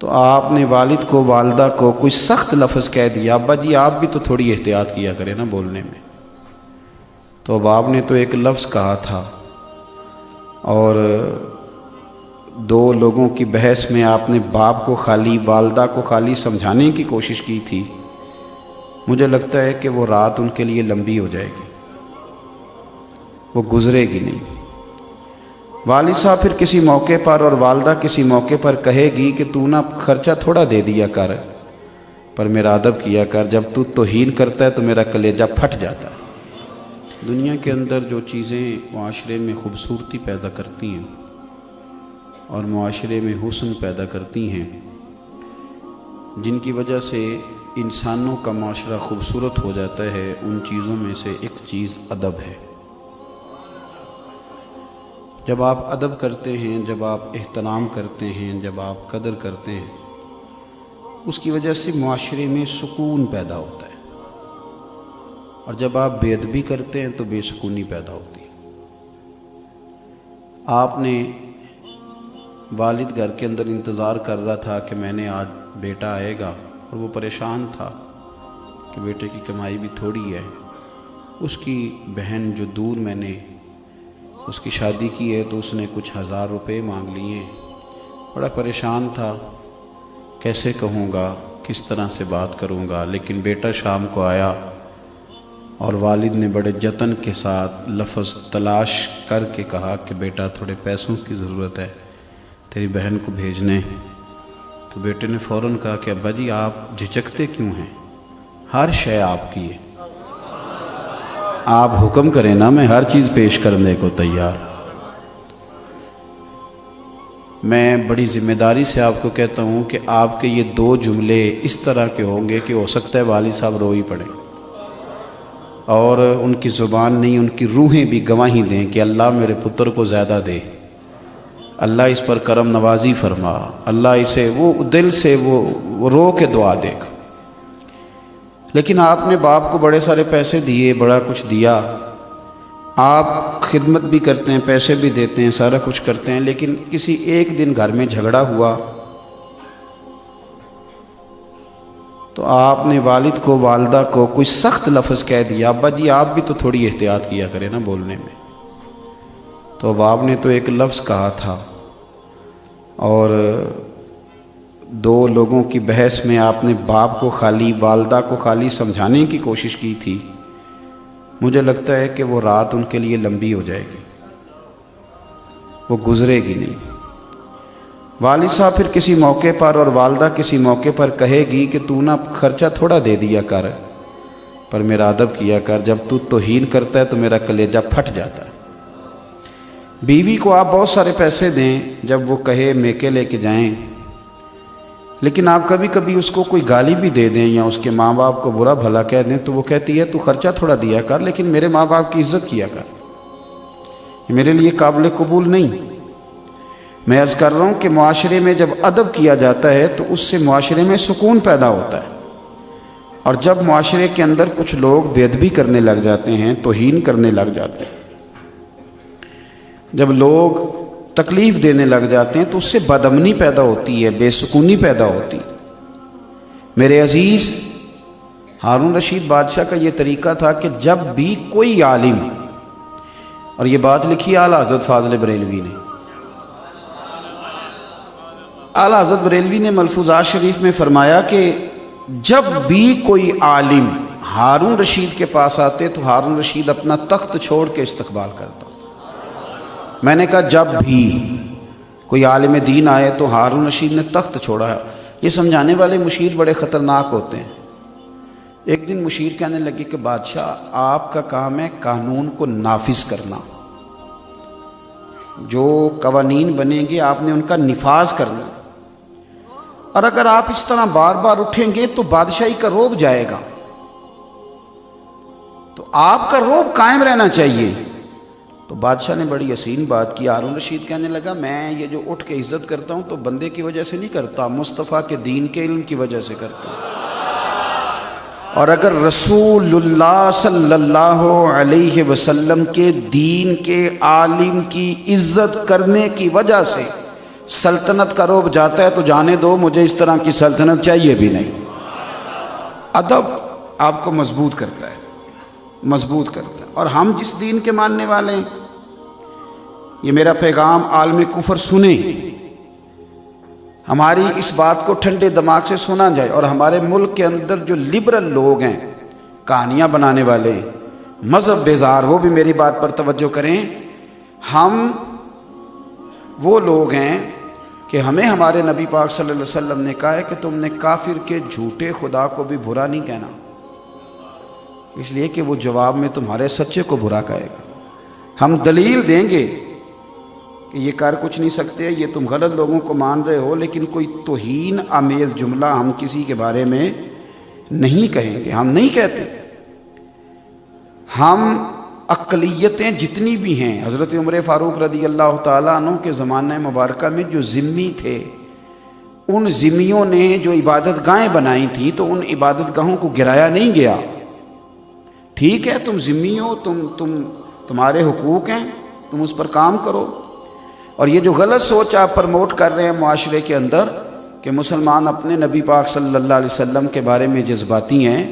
تو آپ نے والد کو والدہ کو کوئی سخت لفظ کہہ دیا، ابا جی آپ بھی تو تھوڑی احتیاط کیا کریں نا بولنے میں۔ تو اب آپ نے تو ایک لفظ کہا تھا اور دو لوگوں کی بحث میں آپ نے باپ کو خالی والدہ کو خالی سمجھانے کی کوشش کی تھی۔ مجھے لگتا ہے کہ وہ رات ان کے لیے لمبی ہو جائے گی، وہ گزرے گی نہیں۔ والد صاحب پھر کسی موقع پر اور والدہ کسی موقع پر کہے گی کہ تو نا خرچہ تھوڑا دے دیا کر، پر میرا ادب کیا کر، جب تو توہین کرتا ہے تو میرا کلیجہ پھٹ جاتا ہے۔ دنیا کے اندر جو چیزیں معاشرے میں خوبصورتی پیدا کرتی ہیں اور معاشرے میں حسن پیدا کرتی ہیں، جن کی وجہ سے انسانوں کا معاشرہ خوبصورت ہو جاتا ہے، ان چیزوں میں سے ایک چیز ادب ہے۔ جب آپ ادب کرتے ہیں، جب آپ احترام کرتے ہیں، جب آپ قدر کرتے ہیں، اس کی وجہ سے معاشرے میں سکون پیدا ہوتا ہے، اور جب آپ بے ادبی کرتے ہیں تو بے سکونی پیدا ہوتی ہے۔ آپ نے والد گھر کے اندر انتظار کر رہا تھا کہ میں نے آج بیٹا آئے گا، اور وہ پریشان تھا کہ بیٹے کی کمائی بھی تھوڑی ہے۔ اس کی بہن جو دور میں نے اس کی شادی کی ہے تو اس نے کچھ 1000 روپے مانگ لیے، بڑا پریشان تھا، کیسے کہوں گا، کس طرح سے بات کروں گا۔ لیکن بیٹا شام کو آیا اور والد نے بڑے جتن کے ساتھ لفظ تلاش کر کے کہا کہ بیٹا تھوڑے پیسوں کی ضرورت ہے تیری بہن کو بھیجنے۔ تو بیٹے نے فوراً کہا کہ ابا جی آپ جھجکتے کیوں ہیں، ہر شے آپ کی ہے، آپ حکم کریں نا، میں ہر چیز پیش کرنے کو تیار۔ میں بڑی ذمہ داری سے آپ کو کہتا ہوں کہ آپ کے یہ 2 جملے اس طرح کے ہوں گے کہ ہو سکتا ہے والد صاحب رو ہی پڑیں، اور ان کی زبان نہیں، ان کی روحیں بھی گواہی دیں کہ اللہ میرے پتر کو زیادہ دے، اللہ اس پر کرم نوازی فرما، اللہ اسے وہ دل سے وہ رو کے دعا دے گا۔ لیکن آپ نے باپ کو بڑے سارے پیسے دیے، بڑا کچھ دیا، آپ خدمت بھی کرتے ہیں، پیسے بھی دیتے ہیں، سارا کچھ کرتے ہیں، لیکن کسی ایک دن گھر میں جھگڑا ہوا تو آپ نے والد کو والدہ کو کوئی سخت لفظ کہہ دیا، ابا جی آپ بھی تو تھوڑی احتیاط کیا کریں نا بولنے میں۔ تو اب آپ نے تو ایک لفظ کہا تھا اور 2 لوگوں کی بحث میں آپ نے باپ کو خالی والدہ کو خالی سمجھانے کی کوشش کی تھی۔ مجھے لگتا ہے کہ وہ رات ان کے لیے لمبی ہو جائے گی، وہ گزرے گی نہیں۔ والد صاحب پھر کسی موقع پر اور والدہ کسی موقع پر کہے گی کہ تو نا خرچہ تھوڑا دے دیا کر، پر میرا ادب کیا کر، جب تو توہین کرتا ہے تو میرا کلیجہ پھٹ جاتا ہے۔ بیوی کو آپ بہت سارے پیسے دیں، جب وہ کہے میکے لے کے جائیں، لیکن آپ کبھی کبھی اس کو کوئی گالی بھی دے دیں یا اس کے ماں باپ کو برا بھلا کہہ دیں تو وہ کہتی ہے تو خرچہ تھوڑا دیا کر، لیکن میرے ماں باپ کی عزت کیا کر، یہ میرے لیے قابل قبول نہیں۔ میں عرض کر رہا ہوں کہ معاشرے میں جب ادب کیا جاتا ہے تو اس سے معاشرے میں سکون پیدا ہوتا ہے، اور جب معاشرے کے اندر کچھ لوگ بے ادبی کرنے لگ جاتے ہیں، توہین کرنے لگ جاتے ہیں، جب لوگ تکلیف دینے لگ جاتے ہیں تو اس سے بدامنی پیدا ہوتی ہے، بے سکونی پیدا ہوتی۔ میرے عزیز، ہارون رشید بادشاہ کا یہ طریقہ تھا کہ جب بھی کوئی عالم، اور یہ بات لکھی اعلیٰ حضرت فاضل بریلوی نے، اعلیٰ حضرت بریلوی نے ملفوظات شریف میں فرمایا کہ جب بھی کوئی عالم ہارون رشید کے پاس آتے تو ہارون رشید اپنا تخت چھوڑ کے استقبال کرتا۔ میں نے کہا جب بھی کوئی عالم دین آئے تو ہارون رشید نے تخت چھوڑا ہے۔ یہ سمجھانے والے مشیر بڑے خطرناک ہوتے ہیں۔ ایک دن مشیر کہنے لگے کہ بادشاہ آپ کا کام ہے قانون کو نافذ کرنا، جو قوانین بنیں گے آپ نے ان کا نفاذ کرنا، اور اگر آپ اس طرح بار بار اٹھیں گے تو بادشاہی کا رعب جائے گا، تو آپ کا رعب قائم رہنا چاہیے۔ تو بادشاہ نے بڑی حسین بات کی۔ ہارون رشید کہنے لگا میں یہ جو اٹھ کے عزت کرتا ہوں تو بندے کی وجہ سے نہیں کرتا، مصطفیٰ کے دین کے علم کی وجہ سے کرتا ہوں، اور اگر رسول اللہ صلی اللہ علیہ وسلم کے دین کے عالم کی عزت کرنے کی وجہ سے سلطنت کا رعب جاتا ہے تو جانے دو، مجھے اس طرح کی سلطنت چاہیے بھی نہیں۔ ادب آپ کو مضبوط کرتا ہے، مضبوط کرتا ہے۔ اور ہم جس دین کے ماننے والے ہیں، یہ میرا پیغام عالم کفر سنیں، ہماری اس بات کو ٹھنڈے دماغ سے سنا جائے۔ اور ہمارے ملک کے اندر جو لبرل لوگ ہیں، کہانیاں بنانے والے ہیں، مذہب بیزار، وہ بھی میری بات پر توجہ کریں۔ ہم وہ لوگ ہیں کہ ہمیں ہمارے نبی پاک صلی اللہ علیہ وسلم نے کہا ہے کہ تم نے کافر کے جھوٹے خدا کو بھی برا نہیں کہنا، اس لیے کہ وہ جواب میں تمہارے سچے کو برا کہے گا۔ ہم دلیل دیں گے کہ یہ کر کچھ نہیں سکتے، یہ تم غلط لوگوں کو مان رہے ہو، لیکن کوئی توہین آمیز جملہ ہم کسی کے بارے میں نہیں کہیں گے، ہم نہیں کہتے۔ ہم اقلیتیں جتنی بھی ہیں، حضرت عمر فاروق رضی اللہ تعالیٰ عنہ کے زمانہ مبارکہ میں جو ذمی تھے، ان ذمیوں نے جو عبادت گاہیں بنائی تھیں تو ان عبادت گاہوں کو گرایا نہیں گیا۔ ٹھیک ہے، تم ذمی ہو، تمہارے حقوق ہیں، تم اس پر کام کرو۔ اور یہ جو غلط سوچ آپ پرموٹ کر رہے ہیں معاشرے کے اندر کہ مسلمان اپنے نبی پاک صلی اللہ علیہ وسلم کے بارے میں جذباتی ہیں،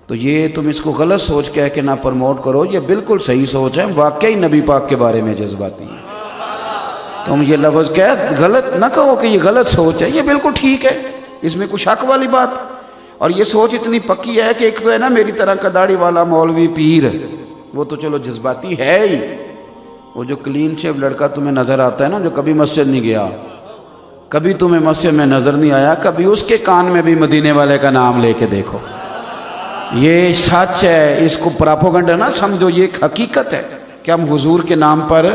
تو یہ تم اس کو غلط سوچ کہہ کے نہ پرموٹ کرو، یہ بالکل صحیح سوچ ہے، واقعی نبی پاک کے بارے میں جذباتی ہیں۔ تم یہ لفظ کہہ غلط نہ کہو کہ یہ غلط سوچ ہے، یہ بالکل ٹھیک ہے، اس میں کوئی شک والی بات۔ اور یہ سوچ اتنی پکی ہے کہ ایک تو ہے نا میری طرح کا داڑھی والا مولوی پیر، وہ تو چلو جذباتی ہے ہی، وہ جو کلین شیو لڑکا تمہیں نظر آتا ہے نا، جو کبھی مسجد نہیں گیا، کبھی تمہیں مسجد میں نظر نہیں آیا، کبھی اس کے کان میں بھی مدینے والے کا نام لے کے دیکھو، یہ سچ ہے، اس کو پراپوگنڈا نہ سمجھو، یہ ایک حقیقت ہے کہ ہم حضور کے نام پر،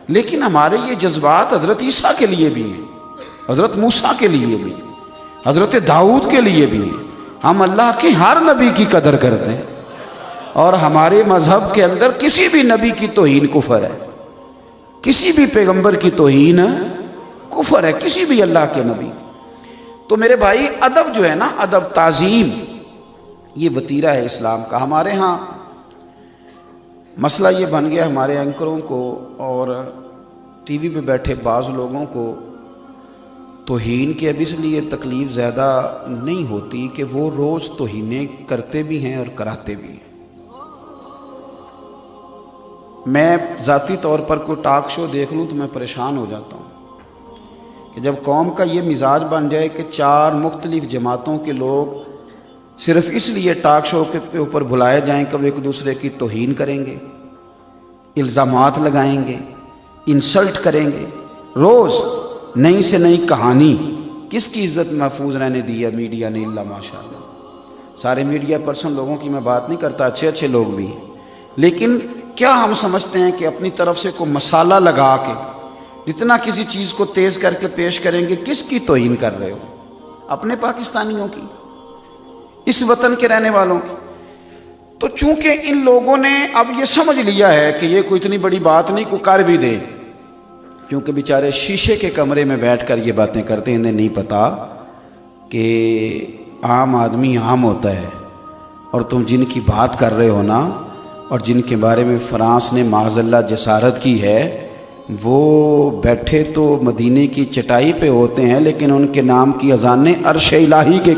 لیکن ہمارے یہ جذبات حضرت عیسیٰ کے لیے بھی ہیں، حضرت موسیٰ کے لیے بھی، حضرت داؤد کے لیے بھی ہیں۔ ہم اللہ کے ہر نبی کی قدر کرتے ہیں، اور ہمارے مذہب کے اندر کسی بھی نبی کی توہین کفر ہے، کسی بھی پیغمبر کی توہین کفر ہے، کسی بھی اللہ کے نبی۔ تو میرے بھائی، ادب جو ہے نا، ادب، تعظیم، یہ وتیرہ ہے اسلام کا۔ ہمارے ہاں مسئلہ یہ بن گیا، ہمارے اینکروں کو اور ٹی وی پہ بیٹھے بعض لوگوں کو توہین کی اب اس لیے تکلیف زیادہ نہیں ہوتی کہ وہ روز توہینیں کرتے بھی ہیں اور کراتے بھی ہیں۔ میں ذاتی طور پر کوئی ٹاک شو دیکھ لوں تو میں پریشان ہو جاتا ہوں کہ جب قوم کا یہ مزاج بن جائے کہ 4 مختلف جماعتوں کے لوگ صرف اس لیے ٹاک شو کے اوپر بلائے جائیں کہ وہ ایک دوسرے کی توہین کریں گے، الزامات لگائیں گے، انسلٹ کریں گے، روز نئی سے نئی کہانی۔ کس کی عزت محفوظ رہنے دی ہے میڈیا نے؟ اللہ ماشاءاللہ، سارے میڈیا پرسن لوگوں کی میں بات نہیں کرتا، اچھے اچھے لوگ بھی ہیں، لیکن کیا ہم سمجھتے ہیں کہ اپنی طرف سے کوئی مسالہ لگا کے جتنا کسی چیز کو تیز کر کے پیش کریں گے؟ کس کی توہین کر رہے ہو؟ اپنے پاکستانیوں کی، اس وطن کے رہنے والوں کی۔ تو چونکہ ان لوگوں نے اب یہ سمجھ لیا ہے کہ یہ کوئی اتنی بڑی بات نہیں، کو کر بھی دے، کیونکہ بیچارے شیشے کے کمرے میں بیٹھ کر یہ باتیں کرتے ہیں، انہیں نہیں پتا کہ عام آدمی عام ہوتا ہے، اور تم جن کی بات کر رہے ہو نا، اور جن کے بارے میں فرانس نے معاذ اللہ جسارت کی ہے، وہ بیٹھے تو مدینے کی چٹائی پہ ہوتے ہیں، لیکن ان کے نام کی اذانیں عرش الہی کے